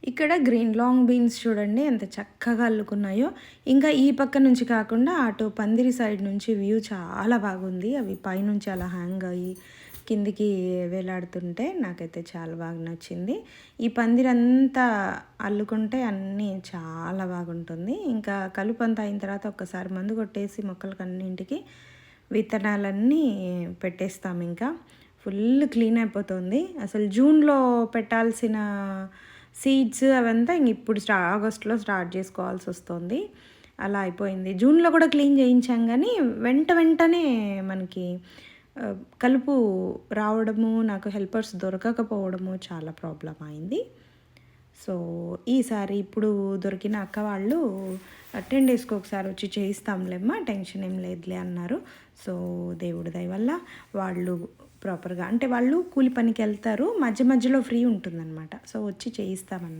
ఇక్కడ green long beans చూడండి ఎంత చక్కగా అల్లుకున్నాయో. ఇంకా ఈ పక్క నుంచి కాకుండా అటు పందిరి సైడ్ నుంచి వ్యూ చాలా బాగుంది. అవి పైనుంచి అలా హ్యాంగ్ అయ్యి కిందికి వేలాడుతుంటే నాకైతే చాలా బాగా నచ్చింది. ఈ పందిరంతా అల్లుకుంటే అన్నీ చాలా బాగుంటుంది. ఇంకా కలుపు అంతా అయిన తర్వాత ఒక్కసారి మందు కొట్టేసి మొక్కలకి అన్నింటికి విత్తనాలన్నీ పెట్టేస్తాం. ఇంకా ఫుల్ క్లీన్ అయిపోతుంది. అసలు జూన్లో పెట్టాల్సిన సీడ్స్ అవంతా ఇంక ఇప్పుడు ఆగస్టులో స్టార్ట్ చేసుకోవాల్సి వస్తుంది. అలా అయిపోయింది. జూన్లో కూడా క్లీన్ చేయించాం కానీ వెంటనే మనకి కలుపు రావడము, నాకు హెల్పర్స్ దొరకకపోవడము చాలా ప్రాబ్లం అయింది. సో ఈసారి ఇప్పుడు దొరికిన అక్క వాళ్ళు 10 డేస్కి ఒకసారి వచ్చి చేయిస్తాంలేమ్మా, టెన్షన్ ఏం లేదులే అన్నారు. సో దేవుడి దయ వల్ల వాళ్ళు ప్రాపర్గా, అంటే వాళ్ళు కూలి పనికి వెళ్తారు, మధ్య మధ్యలో ఫ్రీ ఉంటుందన్నమాట. సో వచ్చి చేయిస్తామన్నారు.